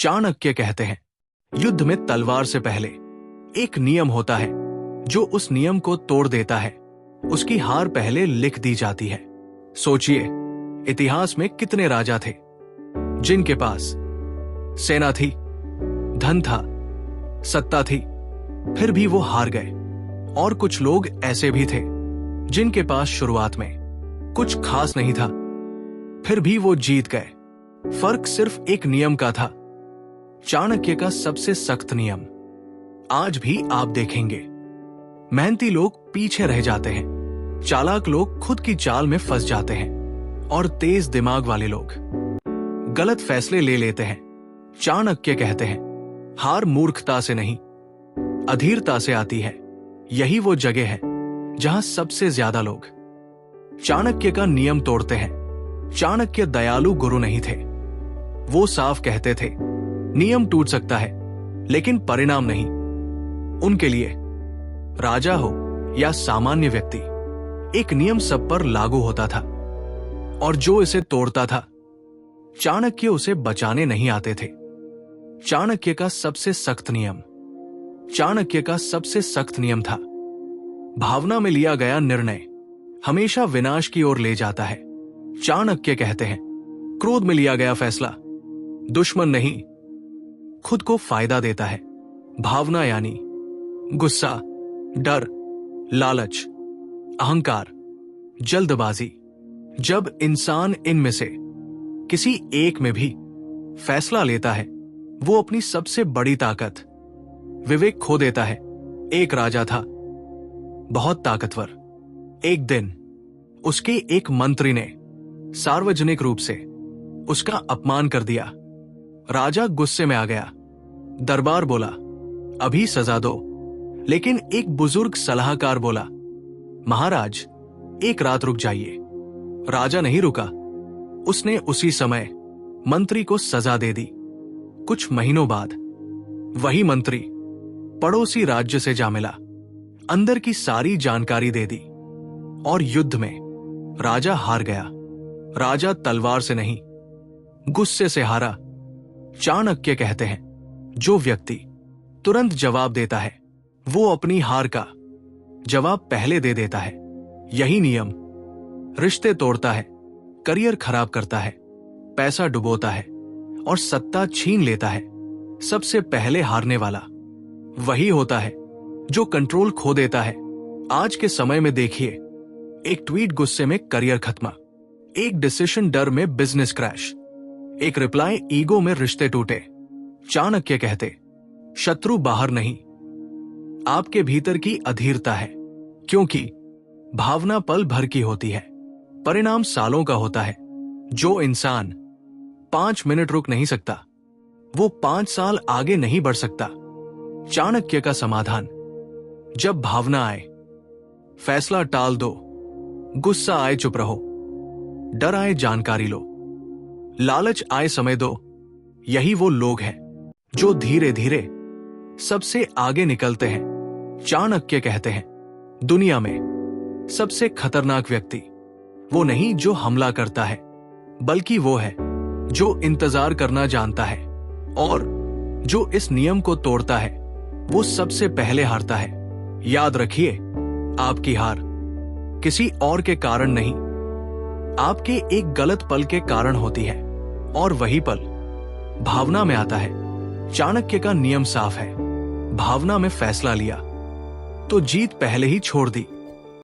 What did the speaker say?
चाणक्य कहते हैं, युद्ध में तलवार से पहले एक नियम होता है। जो उस नियम को तोड़ देता है उसकी हार पहले लिख दी जाती है। सोचिए, इतिहास में कितने राजा थे जिनके पास सेना थी, धन था, सत्ता थी, फिर भी वो हार गए। और कुछ लोग ऐसे भी थे जिनके पास शुरुआत में कुछ खास नहीं था, फिर भी वो जीत गए। फर्क सिर्फ एक नियम का था, चाणक्य का सबसे सख्त नियम। आज भी आप देखेंगे, मेहनती लोग पीछे रह जाते हैं, चालाक लोग खुद की चाल में फंस जाते हैं, और तेज दिमाग वाले लोग गलत फैसले ले लेते हैं। चाणक्य कहते हैं, हार मूर्खता से नहीं, अधीरता से आती है। यही वो जगह है जहां सबसे ज्यादा लोग चाणक्य का नियम तोड़ते हैं। चाणक्य दयालु गुरु नहीं थे। वो साफ कहते थे, नियम टूट सकता है लेकिन परिणाम नहीं। उनके लिए राजा हो या सामान्य व्यक्ति, एक नियम सब पर लागू होता था, और जो इसे तोड़ता था चाणक्य उसे बचाने नहीं आते थे। चाणक्य का सबसे सख्त नियम था, भावना में लिया गया निर्णय हमेशा विनाश की ओर ले जाता है। चाणक्य कहते हैं, क्रोध में लिया गया फैसला दुश्मन नहीं, खुद को फायदा देता है। भावना यानी गुस्सा, डर, लालच, अहंकार, जल्दबाजी। जब इंसान इनमें से किसी एक में भी फैसला लेता है, वो अपनी सबसे बड़ी ताकत, विवेक, खो देता है। एक राजा था, बहुत ताकतवर। एक दिन उसके एक मंत्री ने सार्वजनिक रूप से उसका अपमान कर दिया। राजा गुस्से में आ गया। दरबार बोला, अभी सजा दो। लेकिन एक बुजुर्ग सलाहकार बोला, महाराज, एक रात रुक जाइए। राजा नहीं रुका। उसने उसी समय मंत्री को सजा दे दी। कुछ महीनों बाद वही मंत्री पड़ोसी राज्य से जा मिला, अंदर की सारी जानकारी दे दी, और युद्ध में राजा हार गया। राजा तलवार से नहीं, गुस्से से हारा। चाणक्य कहते हैं, जो व्यक्ति तुरंत जवाब देता है वो अपनी हार का जवाब पहले दे देता है। यही नियम रिश्ते तोड़ता है, करियर खराब करता है, पैसा डुबोता है, और सत्ता छीन लेता है। सबसे पहले हारने वाला वही होता है जो कंट्रोल खो देता है। आज के समय में देखिए, एक ट्वीट गुस्से में करियर खत्म, एक डिसीजन डर में बिजनेस क्रैश, एक रिप्लाई ईगो में रिश्ते टूटे। चाणक्य कहते, शत्रु बाहर नहीं, आपके भीतर की अधीरता है, क्योंकि भावना पल भर की होती है, परिणाम सालों का होता है। जो इंसान 5 मिनट रुक नहीं सकता, वो 5 साल आगे नहीं बढ़ सकता। चाणक्य का समाधान, जब भावना आए फैसला टाल दो, गुस्सा आए चुप रहो, डर आए जानकारी लो, लालच आए समय दो। यही वो लोग हैं जो धीरे धीरे सबसे आगे निकलते हैं। चाणक्य कहते हैं, दुनिया में सबसे खतरनाक व्यक्ति वो नहीं जो हमला करता है, बल्कि वो है जो इंतजार करना जानता है, और जो इस नियम को तोड़ता है वो सबसे पहले हारता है। याद रखिए, आपकी हार किसी और के कारण नहीं, आपके एक गलत पल के कारण होती है, और वही पल भावना में आता है। चाणक्य का नियम साफ है, भावना में फैसला लिया तो जीत पहले ही छोड़ दी।